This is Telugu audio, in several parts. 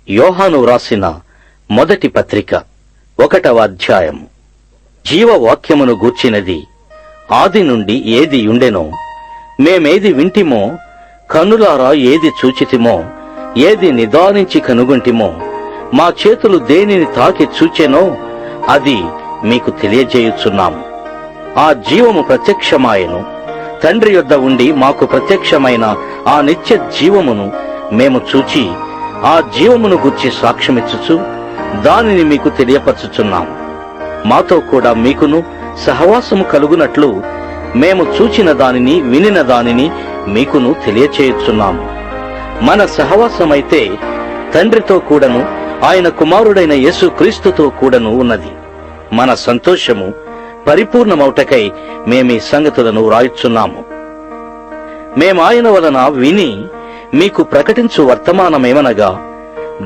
యోహాను వ్రాసిన మొదటి పత్రిక 1వ అధ్యాయం. జీవవాక్యమును గూర్చినది ఆది నుండి ఏది ఉండెనో, మేమేది వింటిమో, కన్నులారా ఏది చూచితిమో, ఏది నిదానించి కనుగొంటిమో, మా చేతులు దేనిని తాకి చూచెనో అది మీకు తెలియజేయుచున్నాము. ఆ జీవము ప్రత్యక్షమాయెను, తండ్రి యొద్ద ఉండి మాకు ప్రత్యక్షమైన ఆ నిత్య జీవమును మేము చూచి ఆ జీవమును గూర్చి సాక్ష్యమిచ్చుచు దానిని మీకు తెలియపరచుచున్నాము. మాతో కూడా మీకును సహవాసము కలుగునట్లు మేము చూచిన దానిని వినిన దానిని మీకును తెలియచేయుచున్నాము. మన సహవాసమైతే తండ్రితో కూడాను ఆయన కుమారుడైన యేసు క్రీస్తుతో కూడాను ఉన్నది. మన సంతోషము పరిపూర్ణమౌటకై మేమీ సంగతులను వ్రాయుచున్నాము. మేమాయన వలన విని మీకు ప్రకటించు వర్తమానమేమనగా,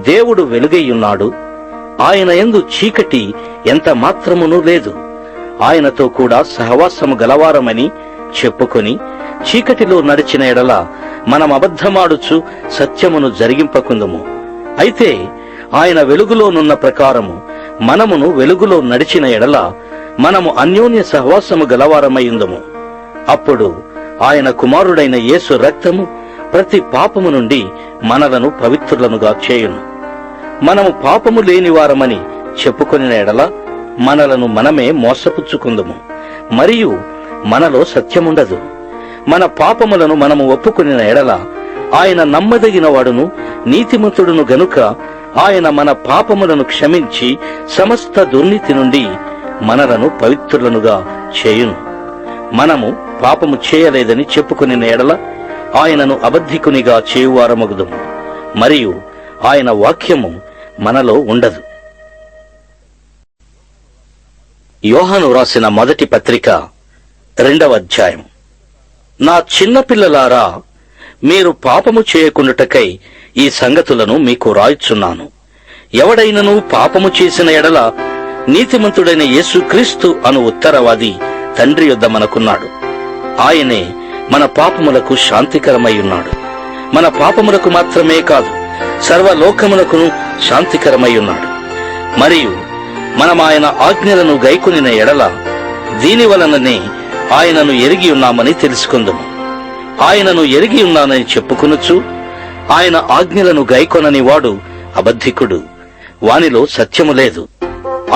దేవుడు వెలుగైయున్నాడు, ఆయన యందు చీకటి ఎంత మాత్రమునూ లేదు. ఆయనతో కూడా సహవాసము గలవారమని చెప్పుకొని చీకటిలో నడిచిన ఎడల మనం అబద్ధమాడుచు సత్యమును జరిగింపకుందుము. అయితే ఆయన వెలుగులోనున్న ప్రకారము మనమును వెలుగులో నడిచిన ఎడల మనము అన్యోన్య సహవాసము గలవారమైయుందుము. అప్పుడు ఆయన కుమారుడైన యేసు రక్తము ప్రతి పాపము నుండి మనలను పవిత్రులనుగా చేయును. మనము పాపము లేనివారమని చెప్పుకొనిన ఎడల మనలను మనమే మోసపుచ్చుకుందుము, మరియు మనలో సత్యముండదు. మన పాపములను మనము ఒప్పుకొనిన ఎడల ఆయన నమ్మదగిన వాడును నీతిమంతుడును గనుక ఆయన మన పాపములను క్షమించి సమస్త దుర్నీతి నుండి మనలను పవిత్రులనుగా చేయును. మనము పాపము చేయలేదని చెప్పుకొనిన ఎడల ఆయనను అబద్ధికునిగా చేయువారమగుదుము, మరియు ఆయన వాక్యము మనలో ఉండదు. యోహాను వ్రాసిన మొదటి పత్రిక 2వ అధ్యాయం. నా చిన్నపిల్లలారా, మీరు పాపము చేయకుండుటకై ఈ సంగతులను మీకు రాయుచున్నాను. ఎవడైనను పాపము చేసిన ఎడల నీతిమంతుడైన యేసుక్రీస్తు అను ఉత్తరవాది తండ్రి యొద్ద మనకున్నాడు. ఆయనే మన పాపములకు శాంతికరమై ఉన్నాడు. మన పాపములకు మాత్రమే కాదు, సర్వలోకములకును శాంతికరమై ఉన్నాడు. మరియు మనం ఆయన ఆజ్ఞలను గైకొనిన ఎడల దీని వలననే ఆయనను ఎరిగి ఉన్నామని తెలుసుకుందుము. ఆయనను ఎరిగి ఉన్నానని చెప్పుకొనుచు ఆయన ఆజ్ఞలను గైకొనని వాడు అబద్ధికుడు, వానిలో సత్యము లేదు.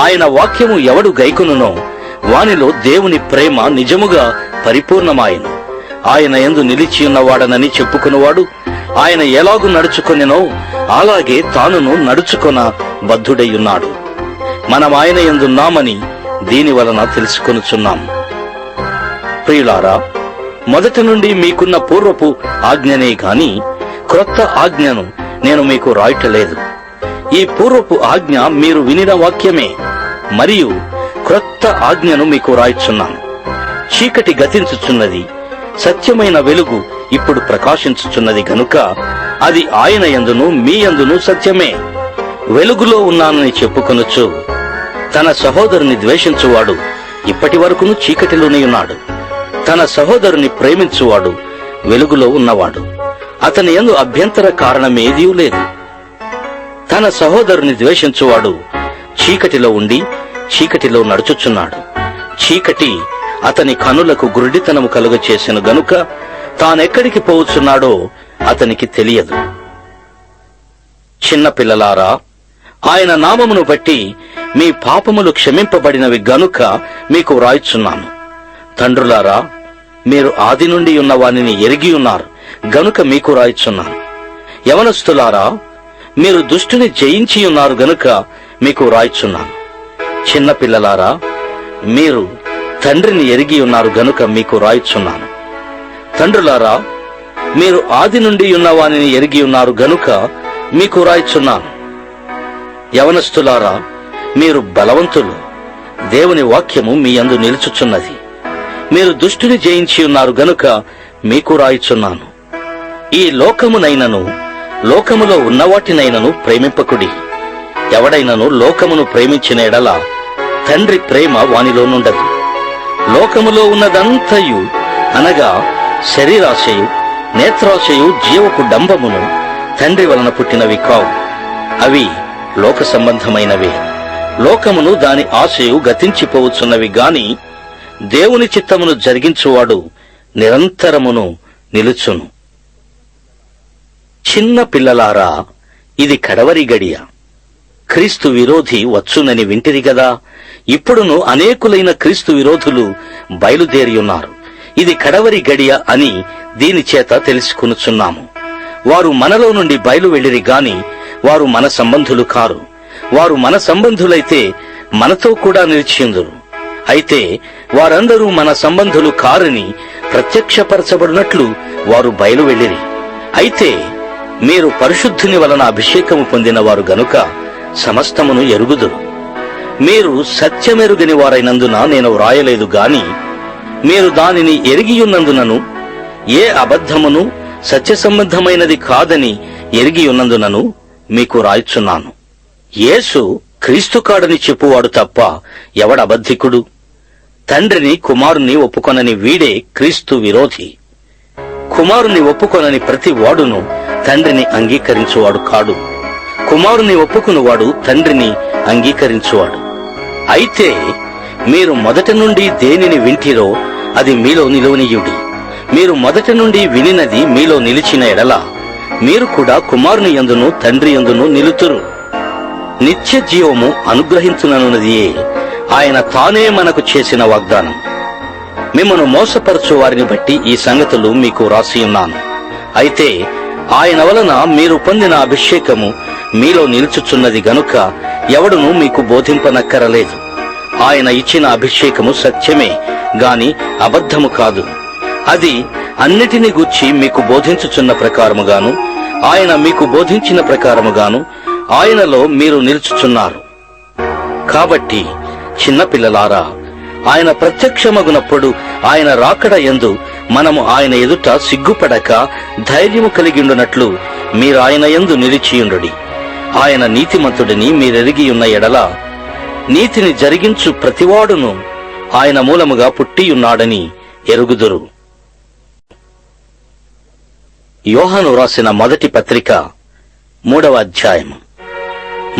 ఆయన వాక్యము ఎవడు గైకొనునో వానిలో దేవుని ప్రేమ నిజముగా పరిపూర్ణమాయెను. ఆయన యందు నిలిచియున్నవాడనని చెప్పుకున్నవాడు ఆయన ఎలాగు నడుచుకొనెనో అలాగే తానును నడుచుకొన బద్ధుడయ్యున్నాడు. మనం ఆయన యందున్నామని దీని వలన తెలుసుకొనుచున్నాము. ప్రియులారా, మొదటి నుండి మీకున్న పూర్వపు ఆజ్ఞనే గాని క్రొత్త ఆజ్ఞను నేను మీకు రాయటలేదు. ఈ పూర్వపు ఆజ్ఞ మీరు వినిన వాక్యమే, మరియు క్రొత్త ఆజ్ఞను మీకు రాయిచున్నాను. చీకటి గతించుచున్నది, సత్యమైన వెలుగు ఇప్పుడు ప్రకాశించుచున్నది గనుక అది ఆయన యందును మీ యందును సత్యమే. వెలుగులో ఉన్నానని చెప్పుకొనుచు తన సహోదరుని ద్వేషించువాడు ఇప్పటి వరకును చీకటిలోనే ఉన్నాడు. తన సహోదరుని ప్రేమించువాడు వెలుగులో ఉన్నవాడు, అతని యందు అభ్యంతర కారణమేదీ లేదు. తన సహోదరుని ద్వేషించువాడు చీకటిలో ఉండి చీకటిలో నడుచుచున్నాడు. చీకటి అతని కనులకు గురుడితనము కలుగచేసెను గనుక తానెక్కడికి పోవచ్చున్నాడో అతనికి తెలియదు. చిన్నపిల్లలారా, ఆయన నామమును బట్టి మీ పాపములు క్షమింపబడినవి గనుక మీకు వ్రాయుచున్నాను. తండ్రులారా, మీరు ఆది నుండి ఉన్న వానిని ఎరిగి ఉన్నారు గనుక మీకు రాయుచున్నాను. యవనస్తులారా, మీరు దుష్టుని జయించి ఉన్నారు గనుక మీకు వ్రాయుచున్నాను. చిన్నపిల్లలారా, మీరు తండ్రిని ఎరిగి ఉన్నారు గనుక మీకు రాయుచున్నాను. తండ్రులారా, మీరు ఆది నుండి ఉన్న వానిని ఎరిగి ఉన్నారు గనుక మీకు రాయుచున్నాను. యవనస్తులారా, మీరు బలవంతులు, దేవుని వాక్యము మీ యందు నిలుచుచున్నది. మీరు దుష్టుని జయించి ఉన్నారు గనుక మీకు రాయుచున్నాను. ఈ లోకమునైనను లోకములో ఉన్నవాటినైనను ప్రేమింపకుడి. ఎవడైనను లోకమును ప్రేమించిన ఎడల తండ్రి ప్రేమ వానిలోనుండదు. లోకములో ఉన్నదంతయు అనగా శరీరాశయు, నేత్రాశయు, జీవపు డంబమును తండ్రి వలన పుట్టినవి కావు, అవి లోక సంబంధమైనవే. లోకమును దాని ఆశయు గతించిపోవచ్చున్నవి గాని దేవుని చిత్తమును జరిగించువాడు నిరంతరమును నిలుచును. చిన్న పిల్లలారా, ఇది కడవరి గడియ. క్రీస్తు విరోధి వచ్చునని వింటిరి గదా. ఇప్పుడును అనేకులైన క్రీస్తు విరోధులు బయలుదేరియున్నారు. ఇది కడవరి గడియ అని దీని చేత తెలుసుకొనుచున్నాము. వారు మనలో నుండి బయలు వెళ్ళిరి గాని వారు మన సంబంధులు కారు. వారు మన సంబంధులైతే మనతో కూడా నిలిచియుందురు. అయితే వారందరూ మన సంబంధులు కారని ప్రత్యక్షపరచబడినట్లు వారు బయలు వెళ్ళిరి. అయితే మీరు పరిశుద్ధుని వలన అభిషేకము పొందిన వారు గనుక సమస్తమును ఎరుగుదురు. మీరు సత్యమెరుగని వారైనందున నేను వ్రాయలేదు గాని మీరు దానిని ఎరిగియున్నందునను ఏ అబద్ధమును సత్య సంబంధమైనది కాదని ఎరిగియున్నందునను మీకు రాయుచున్నాను. యేసు క్రీస్తు కాడని చెప్పువాడు తప్ప ఎవడబద్ధికుడు? తండ్రిని కుమారుని ఒప్పుకొనని వీడే క్రీస్తు విరోధి. కుమారుని ఒప్పుకొనని ప్రతి వాడును తండ్రిని అంగీకరించువాడు కాడు. కుమారుని ఒప్పుకునివాడు తండ్రిని అంగీకరించువాడు. అయితే మీరు మొదటి నుండి దేనిని వింటిరో అది మీలో నిలువనీయుడి. మీరు మొదటి నుండి వినినది మీలో నిలిచిన ఎడల మీరు కూడా కుమారుని యందును తండ్రి యందును నిలుతురు. నిత్య జీవము అనుగ్రహించుననున్నదియే ఆయన తానే మనకు చేసిన వాగ్దానం. మిమ్మను మోసపరచు వారిని బట్టి ఈ సంగతులు మీకు రాసియున్నాను. అయితే ఆయన వలన మీరు పొందిన అభిషేకము మీలో నిలుచుచున్నది గనుక ఎవడునూ మీకు బోధింపనక్కరలేదు. ఆయన ఇచ్చిన అభిషేకము సత్యమే గాని అబద్ధము కాదు. అది అన్నిటిని గూర్చి మీకు బోధించుచున్న ప్రకారముగాను ఆయన మీకు బోధించిన ప్రకారముగాను ఆయనలో మీరు నిలుచుచున్నారు. కాబట్టి చిన్నపిల్లలారా, ఆయన ప్రత్యక్షమగునప్పుడు ఆయన రాకడ యందు మనము ఆయన ఎదుట సిగ్గుపడక ధైర్యము కలిగిండునట్లు మీరు ఆయన యందు నిలిచియుండుడి. ఆయన నీతిమంతుడిని మీరెరిగియున్న ఎడల నీతిని జరిగించు ప్రతివాడును ఆయన మూలముగా పుట్టియున్నాడని ఎరుగుదురు. యోహాను రాసిన మొదటి పత్రిక 3వ అధ్యాయము.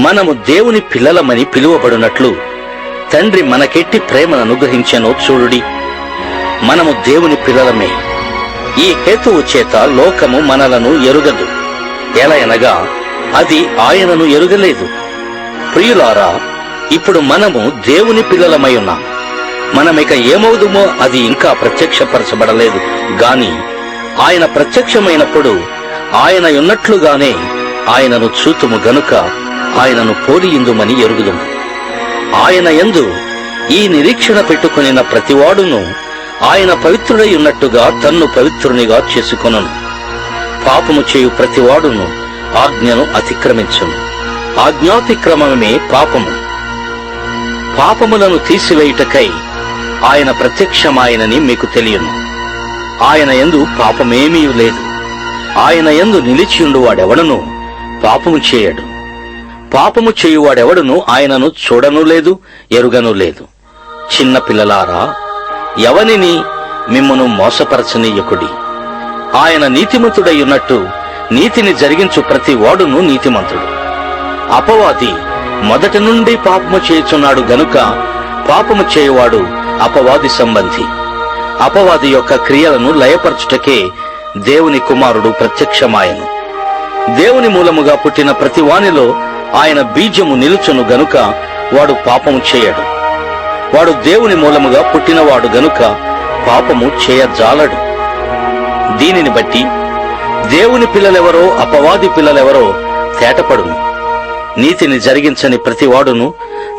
మనము దేవుని పిల్లలమని పిలువబడినట్లు తండ్రి మనకెట్టి ప్రేమను అనుగ్రహించెనో చూడుడి. మనము దేవుని పిల్లలమే. ఈ హేతువు చేత లోకము మనలను ఎరుగదు, ఎలయనగా అది ఆయనను ఎరుగలేదు. ప్రియులారా, ఇప్పుడు మనము దేవుని పిల్లలమై ఉన్నాం. మనమిక ఏమవుదుమో అది ఇంకా ప్రత్యక్షపరచబడలేదు గాని ఆయన ప్రత్యక్షమైనప్పుడు ఆయన ఉన్నట్లుగానే ఆయనను చూతుము గనుక ఆయనను పోలియుందుమని ఎరుగుదుము. ఆయన యందు ఈ నిరీక్షణ పెట్టుకొనిన ప్రతివాడును ఆయన పవిత్రుడై ఉన్నట్టుగా తన్ను పవిత్రునిగా చేసుకొనును. పాపము చేయు ప్రతివాడును ఆజ్ఞను అతిక్రమించును. ఆజ్ఞాతిక్రమమే పాపము. పాపములను తీసివేయుటకై ఆయన ప్రత్యక్షమాయనని మీకు తెలియను. ఆయన యందు పాపమేమీ లేదు. ఆయన యందు నిలిచియుండువాడెవడను పాపము చేయడు. పాపము చేయువాడెవడును ఆయనను చూడను లేదు, ఎరుగను లేదు. చిన్న పిల్లలారా, ఎవనిని మిమ్మును మోసపరచనీయకుడి. ఆయన నీతిమంతుడై ఉన్నట్టు నీతిని జరిగించు ప్రతి వాడును నీతిమంతుడు. అపవాది మొదటి నుండి పాపము చేయుచున్నాడు గనుక పాపము చేయువాడు అపవాది సంబంధి. అపవాది యొక్క క్రియలను లయపరచుటకే దేవుని కుమారుడు ప్రత్యక్షమాయను. దేవుని మూలముగా పుట్టిన ప్రతి వానిలో ఆయన బీజము నిలుచును గనుక వాడు పాపము చేయడు. వాడు దేవుని మూలముగా పుట్టినవాడు గనుక పాపము చేయజాలడు. దీనిని బట్టి దేవుని పిల్లలెవరో అపవాది పిల్లలెవరో తేటపడును. నీతిని జరిగించని ప్రతివాడును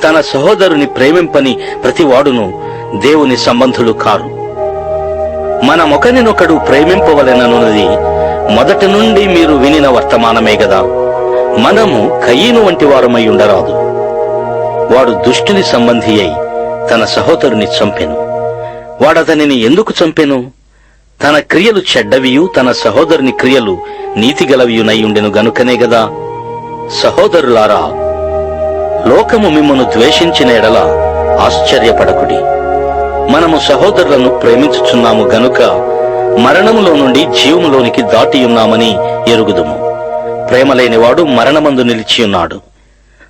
తన సహోదరుని ప్రేమింపని ప్రతివాడును దేవుని సంబంధులు కారు. మనమొకరినొకడు ప్రేమింపవలెననున్నది మొదటి నుండి మీరు వినిన వర్తమానమే గదా. మనము కయీను వంటి వారమై ఉండరాదు. వాడు దుష్టుని సంబంధి అయి తన సహోదరుని చంపెను. వాడతనిని ఎందుకు చంపెను? తన క్రియలు చెడ్డవియు తన సహోదరుని క్రియలు నీతిగలవియునై ఉండెను గనుకనే గదా. సహోదరులారా, లోకము మిమ్మను ద్వేషించిన ఎడల ఆశ్చర్యపడకుడి. మనము సహోదరులను ప్రేమించుచున్నాము గనుక మరణములో నుండి జీవములోనికి దాటియున్నామని ఎరుగుదుము. ప్రేమ లేనివాడు మరణమందు నిలిచియున్నాడు.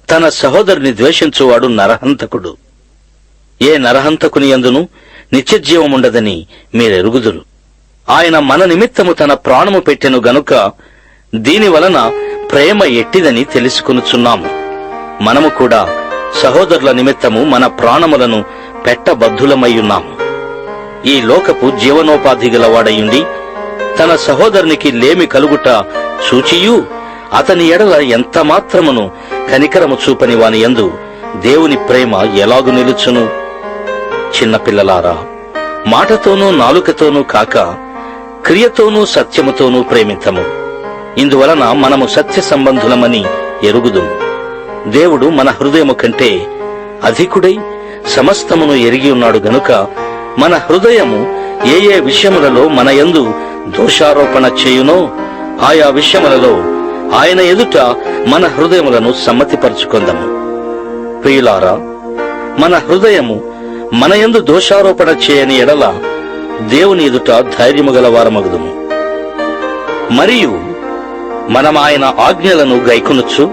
తన సహోదరుని ద్వేషించువాడు నరహంతకుడు. ఏ నరహంతకుని యందును నిత్యజీవముండదని మీరెరుగుదురు. ఆయన మన నిమిత్తము తన ప్రాణము పెట్టెను గనుక దీని వలన ప్రేమ ఎట్టిదని తెలుసుకొనుచున్నాము. మనము కూడా సహోదరుల నిమిత్తము మన ప్రాణములను పెట్టబద్ధులమయ్యున్నాము. ఈ లోకపు జీవనోపాధి గలవాడయుండి తన సహోదరునికి లేమి కలుగుట చూచియు అతని ఎడల ఎంత మాత్రమును కనికరము చూపని వాని యందు దేవుని ప్రేమ ఎలాగు నిలుచును? చిన్నపిల్లలారా, మాటతోనూ నాలుకతోనూ కాక క్రియతోనూ సత్యముతోనూ ప్రేమింతము. ఇందువలన మనము సత్య సంబంధులమని ఎరుగుదుము. దేవుడు మన హృదయము కంటే అధికుడై సమస్తమును ఎరిగి ఉన్నాడు గనుక మన హృదయము ఏ ఏ విషయములలో మన యందు దోషారోపణ చేయునో ఆయా విషయములలో ఆయన ఎదుట మన హృదయములను సమ్మతిపరుచుకొందము. ప్రియులారా, మన హృదయము మన యందు దోషారోపణ చేయని ఎడల దేవుని ఎదుట ధైర్యము గలవారమగుదుము. మరియు మనం ఆయన ఆజ్ఞలను గైకొనుచు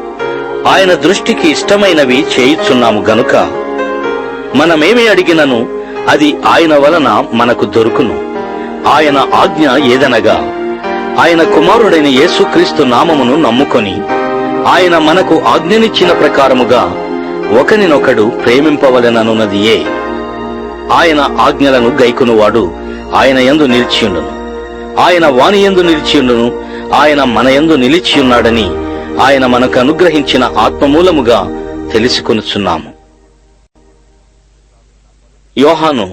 ఆయన దృష్టికి ఇష్టమైనవి చేయుచున్నాము గనుక మనమేమి అడిగినను అది ఆయన వలన మనకు దొరుకును. ఆయన ఆజ్ఞ ఏదనగా ఆయన కుమారుడైన యేసుక్రీస్తు నామమును నమ్ముకొని ఆయన మనకు ఆజ్ఞనిచ్చిన ప్రకారముగా ఒకనినొకడు ప్రేమింపవలెననున్నదియే. ఆయన ఆజ్ఞలను గైకొనువాడు ఆయన యందు నిలిచియుండును. ఆయన వాని యందు నిలిచియుండును. ఆయన మన యందు నిలిచియున్నాడని ఆయన మనకు అనుగ్రహించిన ఆత్మమూలముగా తెలుసుకొనుచున్నాము. యోహాను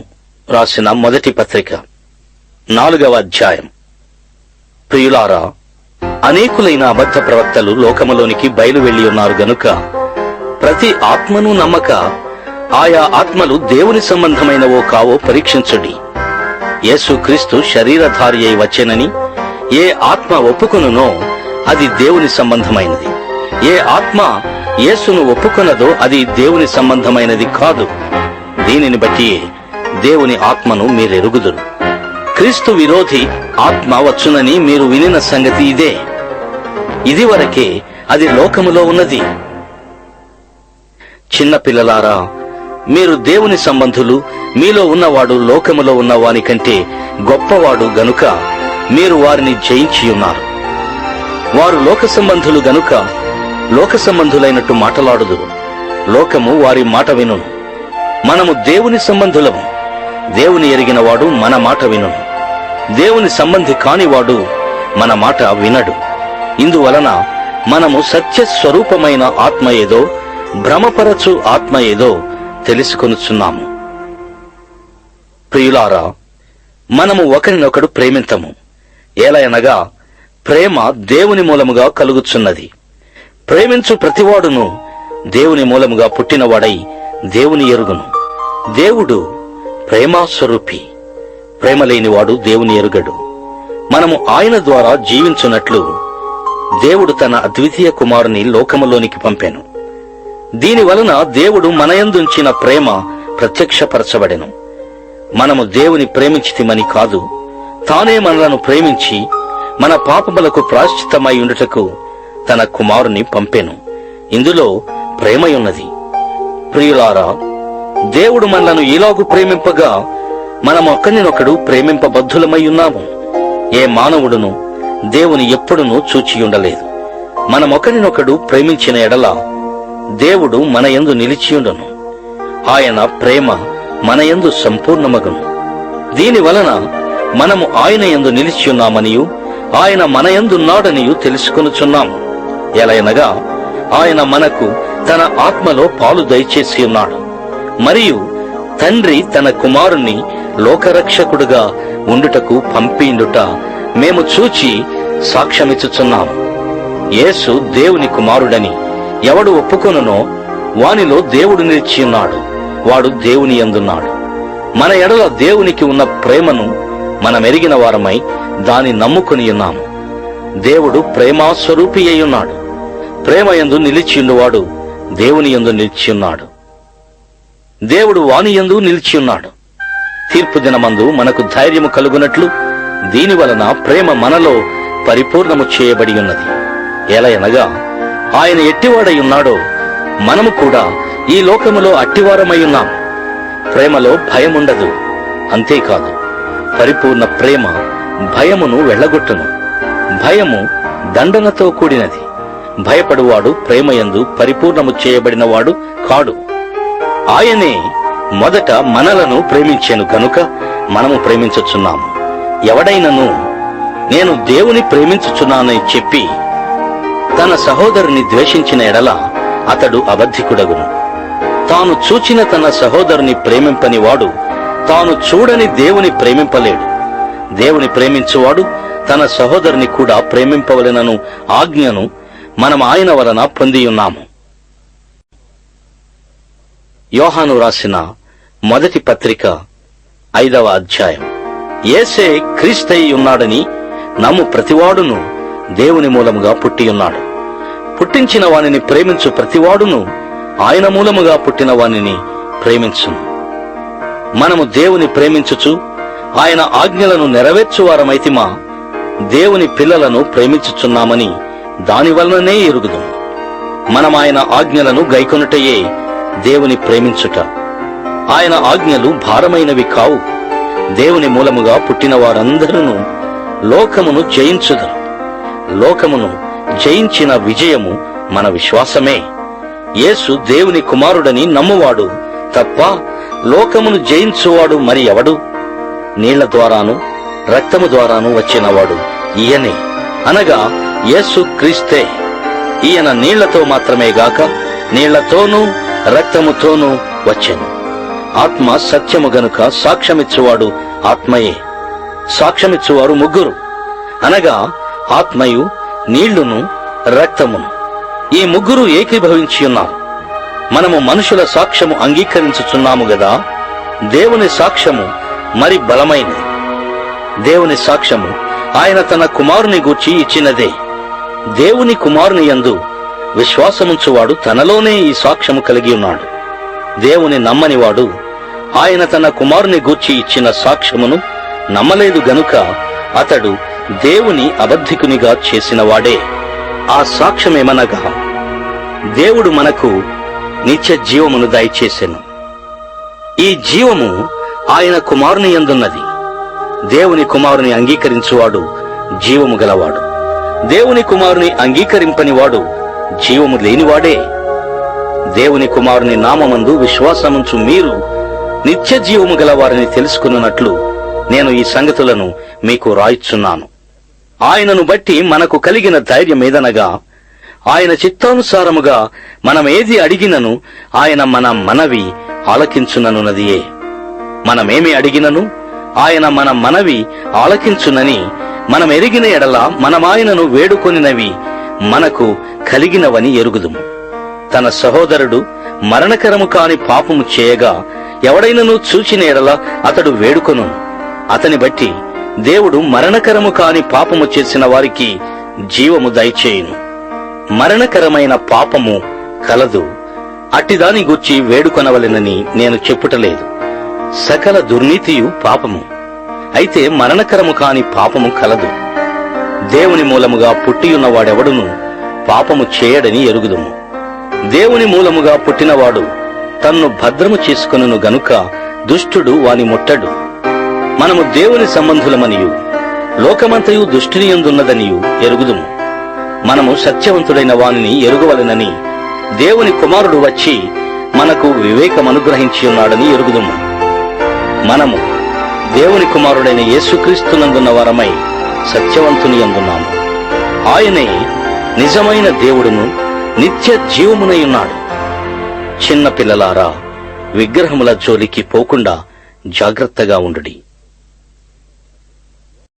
రాసిన మొదటి పత్రిక 4వ అధ్యాయం. ప్రియులారా, అనేకులైన అబద్ధ ప్రవక్తలు లోకములోనికి బయలువెళ్లి ఉన్నారు గనుక ప్రతి ఆత్మను నమ్మక ఆయా ఆత్మలు దేవుని సంబంధమైనవో కావో పరీక్షించుడి. యేసుక్రీస్తు శరీరధారి అయి వచ్చెనని ఏ ఆత్మ ఒప్పుకొనునో అది దేవుని సంబంధమైనది. ఏ ఆత్మ యేసును ఒప్పుకొనదో అది దేవుని సంబంధమైనది కాదు. దీనిని బట్టి దేవుని ఆత్మను మీరెరుగుదురు. క్రీస్తు విరోధి ఆత్మ వచ్చునని మీరు వినిన సంగతి ఇదే. ఇదివరకే అది లోకములో ఉన్నది. చిన్న పిల్లలారా, మీరు దేవుని సంబంధులు. మీలో ఉన్నవాడు లోకములో ఉన్న వాని కంటే గొప్పవాడు గనుక మీరు వారిని జయించియున్నారు. వారు లోక సంబంధులు గనుక లోక సంబంధులైనట్టు మాటలాడుదురు. లోకము వారి మాట వినును. మనము దేవుని సంబంధులము. దేవుని ఎరిగిన వాడు మన మాట వినును. దేవుని సంబంధి కానివాడు మన మాట వినడు. ఇందువలన మనము సత్య స్వరూపమైన ఆత్మ ఏదో భ్రమపరచు ఆత్మ ఏదో తెలుసుకొనుచున్నాము. ప్రియులారా, మనము ఒకరినొకడు ప్రేమింతము. ఏలయనగా ప్రేమ దేవుని మూలముగా కలుగుచున్నది. ప్రేమించు ప్రతివాడును దేవుని మూలముగా పుట్టినవాడై దేవుని ఎరుగును. దేవుడు ప్రేమాస్వరూపి. ప్రేమ లేనివాడు దేవుని ఎరుగడు. మనము ఆయన ద్వారా జీవించున్నట్లు దేవుడు తన అద్వితీయ కుమారుని లోకములోనికి పంపెను. దీని వలన దేవుడు మనయందుంచిన ప్రేమ ప్రత్యక్షపరచబడెను. మనము దేవుని ప్రేమించితిమని కాదు, తానే మనలను ప్రేమించి మన పాపములకు ప్రాయశ్చిత్తమై ఉండుటకు తన కుమారుని పంపెను. ఇందులో ప్రేమయున్నది. ప్రియులారా, దేవుడు మనలను ఈలాగు ప్రేమింపగా మనం ఒకరినొకడు ప్రేమింపబద్ధులమై ఉన్నాము. ఏ మానవుడును దేవుని ఎప్పుడునూ చూచియుండలేదు. మనం ఒకరినొకడు ప్రేమించిన ఎడల దేవుడు మన యందు నిలిచియుండును. ఆయన ప్రేమ మన యందు సంపూర్ణమగును. దీని వలన మనము ఆయన యందు నిలిచియున్నామనియు ఆయన మన యందున్నాడనియు తెలుసుకొనుచున్నాము. ఎలయనగా ఆయన మనకు తన ఆత్మలో పాలు దయచేసి ఉన్నాడు. మరియు తండ్రి తన కుమారుణ్ణి లోకరక్షకుడుగా ఉండుటకు పంపిండుట మేము చూచి సాక్ష్యమిచ్చుచున్నాము. యేసు దేవుని కుమారుడని ఎవడు ఒప్పుకొనునో వానిలో దేవుడు నిలిచియున్నాడు. వాడు దేవుని యందున్నాడు. మన ఎడల దేవునికి ఉన్న ప్రేమను మనమెరిగిన వారమై దాని నమ్ముకొని ఉన్నాము. దేవుడు ప్రేమాస్వరూపి అయ్యున్నాడు. ప్రేమ యందు నిలిచియుండువాడు దేవుని యందు నిలిచియున్నాడు. దేవుడు వాని యందు నిలిచియున్నాడు. తీర్పు దినమందు మనకు ధైర్యము కలుగునట్లు దీని వలన ప్రేమ మనలో పరిపూర్ణము చేయబడి ఉన్నది. ఎలయనగా ఆయన ఎట్టివాడై ఉన్నాడో మనము కూడా ఈ లోకములో అట్టివారమై ఉన్నాం. ప్రేమలో భయముండదు. అంతేకాదు, పరిపూర్ణ ప్రేమ భయమును వెళ్ళగొట్టును. భయము దండనతో కూడినది. భయపడువాడు ప్రేమయందు పరిపూర్ణము చేయబడినవాడు కాడు. ఆయనే మొదట మనలను ప్రేమించెను గనుక మనము ప్రేమించుచున్నాము. ఎవడైనను నేను దేవుని ప్రేమించుచున్నానని చెప్పి తన సహోదరుని ద్వేషించిన ఎడల అతడు అబద్ధికుడగును. తాను చూచిన తన సహోదరుని ప్రేమింపని వాడు తాను చూడని దేవుని ప్రేమింపలేడు. దేవుని ప్రేమించువాడు తన సహోదరుని కూడా ప్రేమింపవలెనను ఆజ్ఞను మనం ఆయన వలన పొందియున్నాము. యోహాను రాసిన మొదటి పత్రిక 5వ అధ్యాయం. యేసే క్రీస్తయి ఉన్నాడని నమ్ము ప్రతివాడును దేవుని మూలముగా పుట్టియున్నాడు. పుట్టించిన వానిని ప్రేమించు ప్రతివాడును ఆయన మూలముగా పుట్టిన వానిని ప్రేమించును. మనము దేవుని ప్రేమించుచు ఆయన ఆజ్ఞలను నెరవేర్చువారమైతిమా దేవుని పిల్లలను ప్రేమించుచున్నామని దానివలననే ఎరుగుదుము. మనం ఆయన ఆజ్ఞలను గైకొనుటయే దేవుని ప్రేమించుట. ఆయన ఆజ్ఞలు భారమైనవి కావు. దేవుని మూలముగా పుట్టిన వారందరూ లోకమును జయించుదరు. లోకమును జయించిన విజయము మన విశ్వాసమే. యేసు దేవుని కుమారుడని నమ్మువాడు తప్ప లోకమును జయించువాడు మరి ఎవడు? నీళ్ల ద్వారాను రక్తము ద్వారాను వచ్చినవాడు ఈయనే, అనగా యేసు క్రీస్తే. ఈయన నీళ్లతో మాత్రమే గాక నీళ్లతోనూ రక్తముతోనూ వచ్చెను. ఆత్మ సత్యము గనుక సాక్ష్యమిచ్చువాడు ఆత్మయే. సాక్ష్యమిచ్చువారు ముగ్గురు, అనగా ఆత్మయు నీళ్లును రక్తమును. ఈ ముగ్గురు ఏకీభవించి ఉన్నారు. మనము మనుషుల సాక్ష్యము అంగీకరించుచున్నాము గదా, దేవుని సాక్ష్యము మరి బలమైనది. దేవుని సాక్ష్యము ఆయన తన కుమారుని గూర్చి ఇచ్చినదే. దేవుని కుమారుని యందు విశ్వాసముంచువాడు తనలోనే ఈ సాక్ష్యము కలిగి ఉన్నాడు. దేవుని నమ్మనివాడు ఆయన తన కుమారుని గూర్చి ఇచ్చిన సాక్ష్యమును నమ్మలేదు గనుక అతడు దేవుని అబద్ధికునిగా చేసినవాడే. ఆ సాక్ష్యమేమనగా, దేవుడు మనకు నిత్య జీవమును దయచేసెను. ఈ జీవము ఆయన కుమారుని యందున్నది. దేవుని కుమారుని అంగీకరించువాడు జీవము గలవాడు. దేవుని కుమారుని అంగీకరింపనివాడు జీవము లేనివాడే. దేవుని కుమారుని నామమందు విశ్వాసముంచు మీరు నిత్య జీవము గలవారిని తెలుసుకున్నట్లు నేను ఈ సంగతులను మీకు రాయిచున్నాను. ఆయనను బట్టి మనకు కలిగిన ధైర్యమేదనగా, ఆయన చిత్తానుసారముగా మనమేది అడిగినను ఆయన మన మనవి ఆలకించుననున్నదియే. మనమేమి అడిగినను ఆయన మన మనవి ఆలకించునని మనం ఎరిగిన ఎడల మనమాయనను వేడుకొనినవి మనకు కలిగినవని ఎరుగుదుము. తన సహోదరుడు మరణకరము కాని పాపము చేయగా ఎవడైనను చూచిన ఎడల అతడు వేడుకొను. అతని బట్టి దేవుడు మరణకరము కాని పాపము చేసిన వారికి జీవము దయచేయును. మరణకరమైన పాపము కలదు, అట్టిదాని గూర్చి వేడుకొనవలెనని నేను చెప్పుటలేదు. సకల దుర్నీతియు పాపము, అయితే మరణకరము కాని పాపము కలదు. దేవుని మూలముగా పుట్టియున్నవాడెవడును పాపము చేయడని ఎరుగుదుము. దేవుని మూలముగా పుట్టినవాడు తన్ను భద్రము చేసుకొనును గనుక దుష్టుడు వాని ముట్టడు. మనము దేవుని సంబంధులమనియు లోకమంతయు దుష్టుని యందున్నదనియు ఎరుగుదుము. మనము సత్యవంతుడైన వానిని ఎరుగవలెనని దేవుని కుమారుడు వచ్చి మనకు వివేకమనుగ్రహించి ఉన్నాడని ఎరుగుదుము. మనము దేవుని కుమారుడైన యేసుక్రీస్తునందున్న వారమై సత్యవంతుని యందున్నాము. ఆయనే నిజమైన దేవుడును నిత్య జీవమునై ఉన్నాడు. చిన్న పిల్లలారా, విగ్రహముల జోలికి పోకుండా జాగ్రత్తగా ఉండుడి.